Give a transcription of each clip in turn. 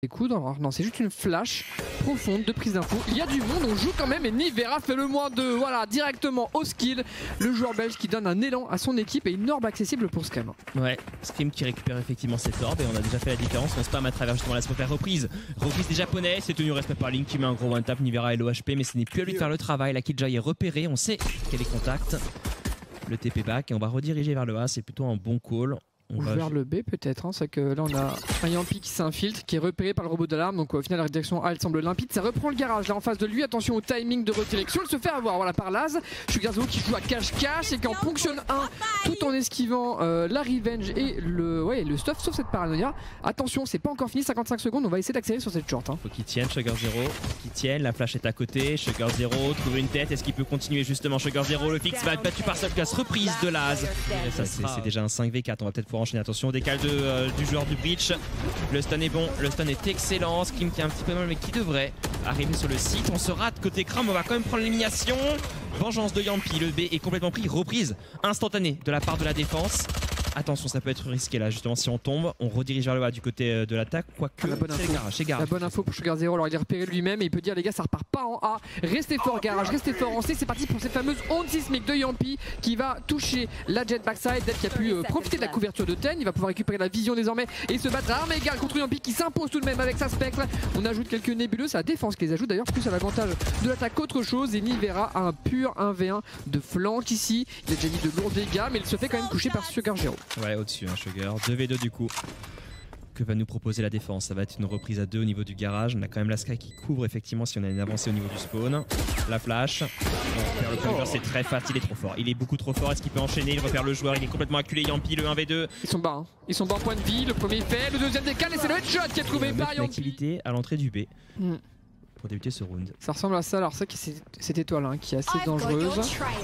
Coudre. Non, c'est juste une flash profonde de prise d'info. Il y a du monde, on joue quand même et Nivera fait le moins 2. Voilà, directement au skill. Le joueur belge qui donne un élan à son équipe et une orbe accessible pour Scream. Ouais, Scream qui récupère effectivement cette orbe et on a déjà fait la différence. On spam à travers justement la smoke reprise. Reprise des japonais, c'est tenu au respect par Link qui met un gros one tap. Nivera et l'OHP, mais ce n'est plus à lui de faire le travail. La Killjoy est repérée, on sait quel est contact. Le TP back et on va rediriger vers le A, c'est plutôt un bon call. On va vers le B peut-être, hein. C'est que là on a un Yampi qui s'infiltre, qui est repéré par le robot d'alarme, donc au final la direction A elle semble limpide, ça reprend le garage là en face de lui, attention au timing de redirection, il se fait avoir voilà, par Laz, Sugarzo qui joue à cache-cache et qui en ponctionne un tout en esquivant la revenge et le stuff sauf cette paranoïa. Attention, c'est pas encore fini, 55 secondes, on va essayer d'accélérer sur cette short. Hein. Faut qu'il tienne, Sugar Zero, qu'il tienne, la flash est à côté, Sugar Zero trouve une tête, est-ce qu'il peut continuer justement Sugar Zero, le fixe va être battu par Solkas, reprise de Laz. Ça c'est déjà un 5v4, on va peut-être pouvoir enchaîner, attention au décalage du joueur du Breach. Le stun est bon, le stun est excellent. Scream qui est un petit peu mal mais qui devrait arriver sur le site. On se rate côté Cram, on va quand même prendre l'élimination. Vengeance de Yampi, le B est complètement pris. Reprise instantanée de la part de la défense. Attention, ça peut être risqué là, justement, si on tombe. On redirige vers le bas du côté de l'attaque. Quoique, c'est la bonne info pour Sugar Zero. Alors, il est repéré lui-même et il peut dire, les gars, ça repart pas en A. Restez fort, garage, restez fort en C. C'est parti pour cette fameuse onde sismique de Yampi qui va toucher la jet backside. Dead qui a pu profiter de la couverture de Ten. Il va pouvoir récupérer la vision désormais et se battre à armes égales contre Yampi qui s'impose tout de même avec sa spectre. On ajoute quelques nébuleuses, c'est la défense qui les ajoute d'ailleurs, plus à l'avantage de l'attaque qu'autre chose. Et Nivera a un pur 1v1 de flank ici. Il a déjà mis de lourds dégâts, mais il se fait quand même coucher par Sugar Zero. Ouais, au-dessus. Sugar, 2v2 du coup. Que va nous proposer la défense? Ça va être une reprise à 2 au niveau du garage. On a quand même la Sky qui couvre effectivement si on a une avancée au niveau du spawn. La flash. Le Polyver c'est très fast, il est trop fort. Il est beaucoup trop fort. Est-ce qu'il peut enchaîner? Il repère le joueur, il est complètement acculé. Yampi, le 1v2. Ils sont bas, hein. Ils sont bas en point de vie. Le premier fait, le deuxième décale et c'est le headshot qui est trouvé par Yampi. Une activité à l'entrée du B. Pour débuter ce round. Ça ressemble à ça, alors c'est cette étoile hein, qui est assez dangereuse.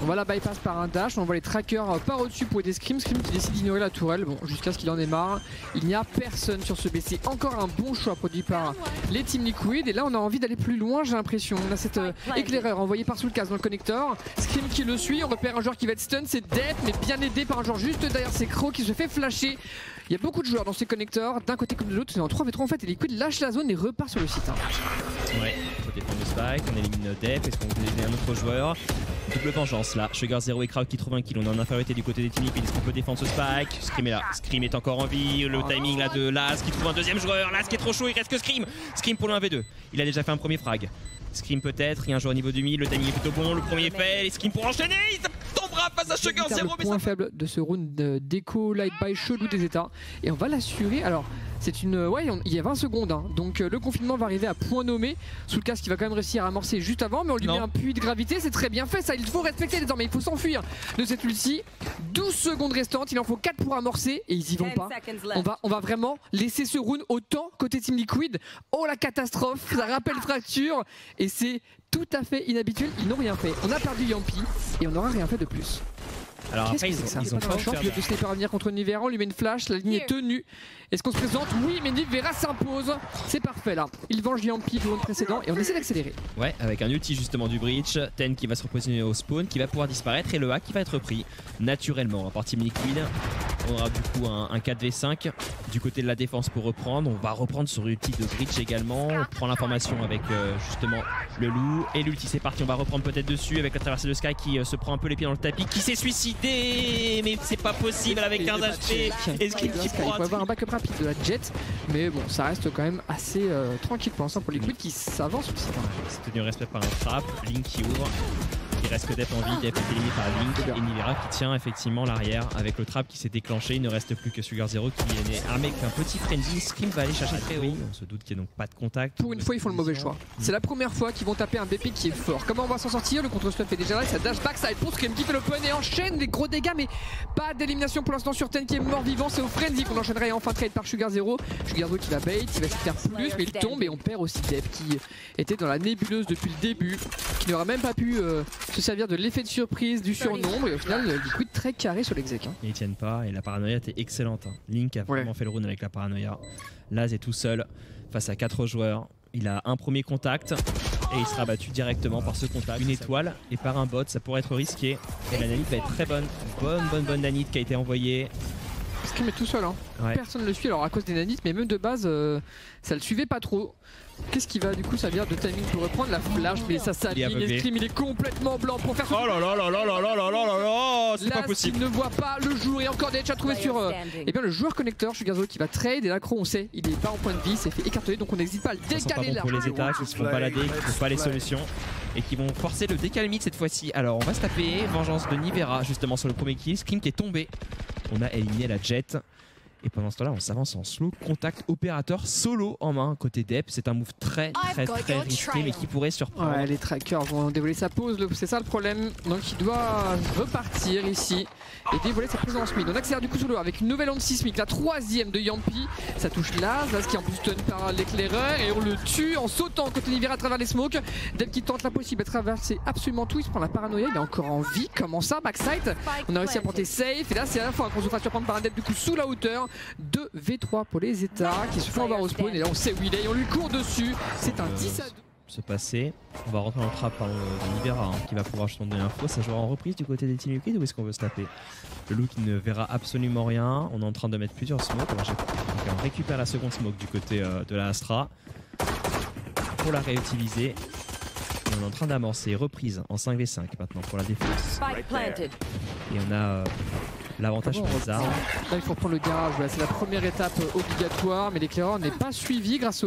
On va la bypass par un dash, on voit les trackers par au-dessus pour aider Scream qui décide d'ignorer la tourelle, bon jusqu'à ce qu'il en ait marre. Il n'y a personne sur ce B, c'est encore un bon choix produit par les Team Liquid et là on a envie d'aller plus loin j'ai l'impression. On a cet éclaireur envoyé par Soulcast dans le connecteur, Scream qui le suit, on repère un joueur qui va être stun, c'est Def mais bien aidé par un joueur juste derrière ses crocs qui se fait flasher. Il y a beaucoup de joueurs dans ces connecteurs, d'un côté comme de l'autre, c'est en 3v3 en fait et Liquid lâche la zone et repart sur le site. Hein. Ouais, il faut défendre le spike, on élimine Def, est-ce qu'on peut éliminer un autre joueur? Double vengeance là, Sugar Zero et Kraut qui trouvent un kill, on est en infériorité du côté des Team Liquid, est-ce qu'on peut défendre ce spike? Scream est là, Scream est encore en vie, le timing là de Laz qui trouve un deuxième joueur, Laz qui est trop chaud, il reste que Scream. Scream pour le 1v2, il a déjà fait un premier frag. Scream peut-être, il y a un joueur au niveau du mid, le timing est plutôt bon, le premier fait, Scream pour enchaîner, il tombera face à Sugar Zero. Le point faible de ce round déco light by chelou des états et on va l'assurer. Alors c'est une il y a 20 secondes hein. Donc le confinement va arriver à point nommé. Soulcast qui va quand même réussir à amorcer juste avant, mais on lui met un puits de gravité, c'est très bien fait ça, il faut respecter désormais, il faut s'enfuir de cette ulti. 12 secondes restantes, il en faut 4 pour amorcer et ils y vont pas. On va vraiment laisser ce round autant côté Team Liquid. Oh la catastrophe, ça rappelle fracture et c'est tout à fait inhabituel, ils n'ont rien fait. On a perdu Yampi et on n'aura rien fait de plus. Alors après ils ont pas chance, le sniper à venir contre Nivera, on lui met une flash, la ligne est tenue. Est-ce qu'on se présente? Oui, mais Nivera s'impose. C'est parfait là. Il venge Yampi du round précédent et on essaie d'accélérer. Ouais, avec un ulti justement du Breach, Ten qui va se repositionner au spawn, qui va pouvoir disparaître et le A qui va être pris naturellement par Team Liquid. On aura du coup un 4v5 du côté de la défense pour reprendre. On va reprendre sur l'ulti de Breach également. On prend l'information avec justement le loup et l'ulti c'est parti. On va reprendre peut-être dessus avec la traversée de Sky qui se prend un peu les pieds dans le tapis, qui s'est suicidé, mais c'est pas possible avec 15 HP. Est-ce qu'il pourra avoir un backup rapide de la Jet, mais bon ça reste quand même assez tranquille pour l'instant pour Liquid qui s'avance aussi. C'est tenu respect par un trap, Link qui ouvre. Il reste que Def en vie, Def est éliminé par Link et Nivera qui tient effectivement l'arrière avec le trap qui s'est déclenché. Il ne reste plus que Sugar Zero qui est armé avec un petit frenzy. Scream va aller chercher très haut. On se doute qu'il n'y a donc pas de contact. Pour une fois, ils font le mauvais choix. C'est la première fois qu'ils vont taper un BP qui est fort. Comment on va s'en sortir? Le contre-stuff est déjà là, ça dash back, ça pour Scream qui fait l'open et enchaîne des gros dégâts, mais pas d'élimination pour l'instant sur Ten qui est mort vivant. C'est au frenzy qu'on enchaînerait enfin trade par Sugar Zero. Sugar Zero qui va bait, qui va se faire plus, mais il tombe et on perd aussi Def qui était dans la nébuleuse depuis le début, qui n'aura même pas pu se servir de l'effet de surprise, du surnombre et au final Liquid très carré sur l'exec. Hein. Ils tiennent pas et la paranoïa était excellente. Hein. Link a vraiment fait le round avec la paranoïa. Laz est tout seul face à 4 joueurs. Il a un premier contact et il sera battu directement par ce contact. Une étoile et par un bot, ça pourrait être risqué. Et la nanite va être très bonne. Bonne nanite qui a été envoyée. Scream est tout seul, hein. Ouais. Personne ne le suit, alors à cause des nanites, mais même de base, ça le suivait pas trop. Qu'est-ce qui va du coup servir de timing pour reprendre la flash? Mais ça s'aligne, et Scream il est complètement blanc pour faire. Oh là là là là là là là là là là, c'est pas possible. Il ne voit pas le jour et encore des headshots trouvés sur eh bien, le joueur connecteur Sugarzo qui va trade et l'accro on sait il est pas en point de vie, c'est fait écarteler donc on n'hésite pas à le décaler là. Pour les états qui se font balader, qui ne trouvent pas les solutions et qui vont forcer le décal mid cette fois-ci. Alors on va se taper vengeance de Nivera justement sur le premier kill. Scream qui est tombé. On a éliminé la Jet. Et pendant ce temps-là, on s'avance en slow. Contact opérateur solo en main côté Dep. C'est un move très risqué mais qui pourrait surprendre. Ouais, les trackers vont dévoiler sa pause, c'est ça le problème. Donc il doit repartir ici et dévoiler sa présence mid. On accélère du coup solo avec une nouvelle onde sismique, la 3e de Yampi. Ça touche Laz qui est en plus stun par l'éclaireur et on le tue en sautant côté Nivera à travers les smokes. Dep qui tente l'impossible à traverser absolument tout. Il se prend la paranoïa, il est encore en vie. Comment ça, backside? On a réussi à porter safe et là c'est à la fois qu'on se fera surprendre par un Dep du coup sous la hauteur. 2v3 pour les états qui se font avoir au spawn et là on sait où il est et on lui court dessus. C'est un 10 à 2. Se passer. On va rentrer dans le trap de Nivera qui va pouvoir justement donner l'info. Ça jouera en reprise du côté des Team Liquid ou est-ce qu'on veut se taper? Le loup qui ne verra absolument rien. On est en train de mettre plusieurs smokes. On récupère la seconde smoke du côté de la Astra pour la réutiliser. Et on est en train d'amorcer reprise en 5v5 maintenant pour la défense. Et on a l'avantage sur les armes. Là il faut reprendre le garage, voilà, c'est la première étape obligatoire mais l'éclaireur n'est pas suivi grâce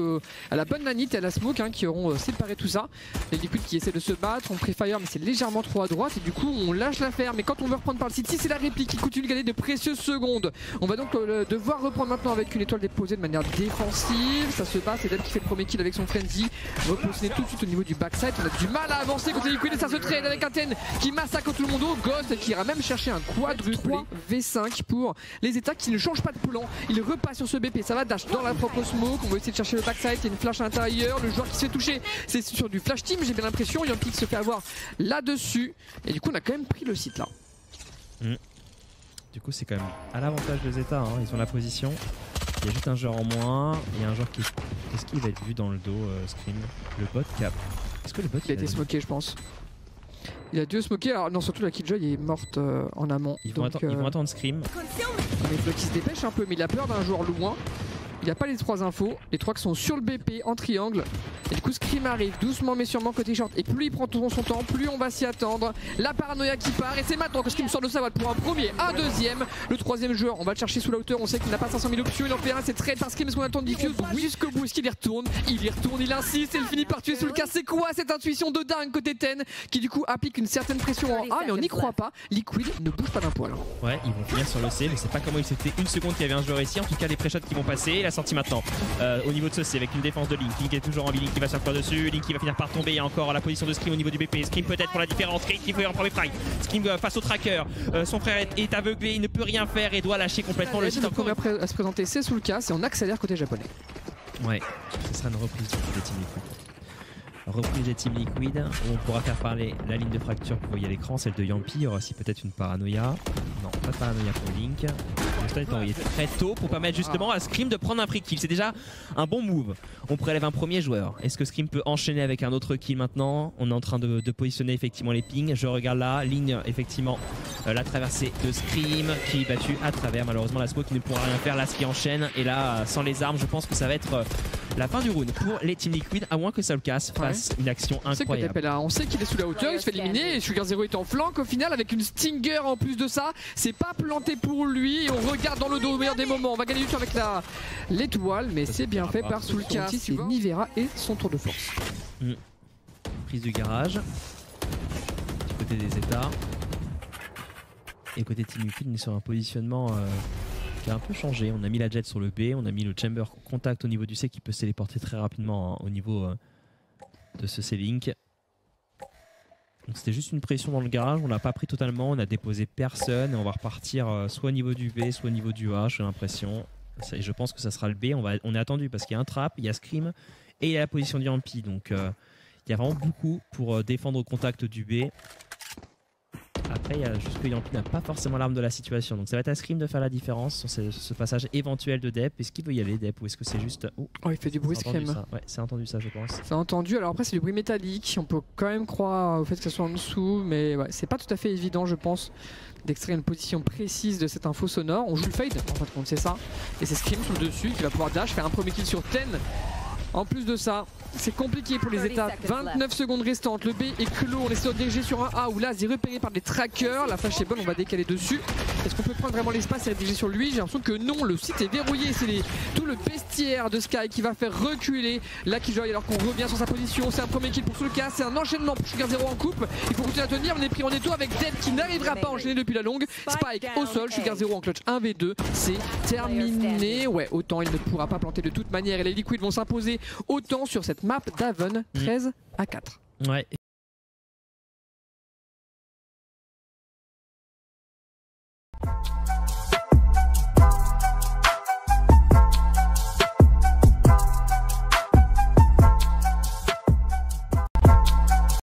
à la bonne nanite et à la smoke qui auront séparé tout ça. Les Liquid qui essaient de se battre, on préfire mais c'est légèrement trop à droite et du coup on lâche l'affaire. Mais quand on veut reprendre par le City, c'est la réplique qui continue de gagner de précieuses secondes. On va donc devoir reprendre maintenant avec une étoile déposée de manière défensive. Ça se bat, c'est Deb qui fait le premier kill avec son frenzy. Repositionner tout de suite au niveau du backside. On a du mal à avancer contre les Liquid et ça se trade avec un Ten qui massacre tout le monde au Ghost qui ira même chercher un quadruplé V5 pour les états qui ne changent pas de plan. Il repasse sur ce BP, ça va dash dans la propre smoke. On va essayer de chercher le backside, il y a une flash à l'intérieur. Le joueur qui se fait toucher, c'est sur du flash team, j'ai bien l'impression. Yampi qui se fait avoir là-dessus. Et du coup, on a quand même pris le site là. Du coup, c'est quand même à l'avantage des états. Ils ont la position. Il y a juste un joueur en moins. Il y a un joueur qui. Est-ce qu'il va être vu dans le dos, Scream? Le bot cap. Est-ce que le bot il a été smoké, je pense. Il a dû smoker, alors non surtout la Killjoy est morte en amont. Ils vont attendre Scream. Mais il se dépêche un peu mais il a peur d'un joueur loin. Il n'a pas les 3 infos, les 3 qui sont sur le BP en triangle. Et du coup Scream arrive doucement mais sûrement côté short. Et plus il prend son temps, plus on va s'y attendre. La paranoïa qui part et c'est maintenant que Scream sort de sa boîte pour un premier, un deuxième. Le 3e joueur, on va le chercher sous la hauteur. On sait qu'il n'a pas 500 000 options. Il en fait un, c'est trade par Scream. Est-ce qu'on attend de diffuse? Oui, jusqu'au bout. Est-ce qu'il y retourne? Il y retourne, il insiste et il finit par tuer sous le cas. C'est quoi cette intuition de dingue côté Ten qui du coup applique une certaine pression en A mais on n'y croit pas. Liquid ne bouge pas d'un poil. Ouais, ils vont finir sur le C. Je sais pas comment il s'était une seconde qu'il y avait un joueur ici. En tout cas, les pré-shots qui vont passer. La sortie maintenant. Au niveau de ce C avec une défense de Link. Link est toujours en vie, Link qui va sortir dessus. Link qui va finir par tomber. Il y a encore la position de Scream au niveau du BP. Scream peut-être pour la différence. Scream qui fait en premier frag. Scream face au tracker. Son frère est aveuglé, il ne peut rien faire et doit lâcher complètement le site. Le premier à se présenter, c'est sous le cas et on accélère côté japonais. Ouais, ce sera une reprise des Team Liquid. Reprise des Team Liquid, on pourra faire parler la ligne de fracture que vous voyez à l'écran, celle de Yampi. Il y aura aussi peut-être une paranoïa. Non, pas de paranoïa pour Link. Le stun est envoyé très tôt pour permettre justement à Scream de prendre un free kill. C'est déjà un bon move. On prélève un premier joueur. Est-ce que Scream peut enchaîner avec un autre kill maintenant? On est en train de positionner effectivement les pings. Je regarde là, ligne effectivement, la traversée de Scream qui est battue à travers. Malheureusement la smoke qui ne pourra rien faire. Là ce qui enchaîne et là sans les armes je pense que ça va être la fin du round pour les Team Liquid à moins que ça le casse. Une action incroyable. On sait qu'il est sous la hauteur, il se fait éliminer et Sugar0 est en flanc. Au final, avec une Stinger en plus de ça, c'est pas planté pour lui. Et on regarde dans le dos au meilleur des moments. On va gagner du temps avec l'étoile, mais c'est bien fait par Soulka. C'est Nivera et son tour de force. Prise du garage. Du côté des états. Et côté Team Liquid, on est sur un positionnement qui a un peu changé. On a mis la Jet sur le B, on a mis le Chamber contact au niveau du C qui peut se téléporter très rapidement au niveau de ce C-Link. Donc c'était juste une pression dans le garage, on l'a pas pris totalement, on a déposé personne et on va repartir soit au niveau du B, soit au niveau du A, j'ai l'impression. Je pense que ça sera le B, on est attendu parce qu'il y a un trap, il y a Scream et il y a la position du Yampi. Donc il y a vraiment beaucoup pour défendre au contact du B. Après, il y a juste que Yampi n'a pas forcément l'arme de la situation. Donc ça va être à Scream de faire la différence sur ce passage éventuel de Dep. Est-ce qu'il veut y aller, Dep, ou est-ce que c'est juste... Oh, il fait du bruit, Scream. Ouais, c'est entendu ça, je pense. C'est entendu. Alors après, c'est du bruit métallique. On peut quand même croire au fait que ça soit en dessous. Mais ouais, c'est pas tout à fait évident, je pense, d'extraire une position précise de cette info sonore. On joue le fade, en fait, c'est ça. Et c'est Scream sur le dessus qui va pouvoir dash, faire un premier kill sur Ten. En plus de ça, c'est compliqué pour les étapes. 29 secondes restantes, le B est clos, on essaie de diriger sur un A où là c'est repéré par des trackers. La flash est bonne, on va décaler dessus. Est-ce qu'on peut prendre vraiment l'espace et rediriger sur lui? J'ai l'impression que non, le site est verrouillé. C'est tout le bestiaire de Sky qui va faire reculer la Killjoy alors qu'on revient sur sa position. C'est un premier kill pour Soulcas, c'est un enchaînement pour Sugar Zero en coupe. Il faut continuer à tenir, on est pris en étau avec Dep qui n'arrivera pas à enchaîner depuis la longue. Spike au sol, Sugar Zero en clutch 1v2, c'est terminé. Ouais, autant il ne pourra pas planter de toute manière et les Liquids vont s'imposer autant sur cette map d'Haven 13 à 4. Ouais.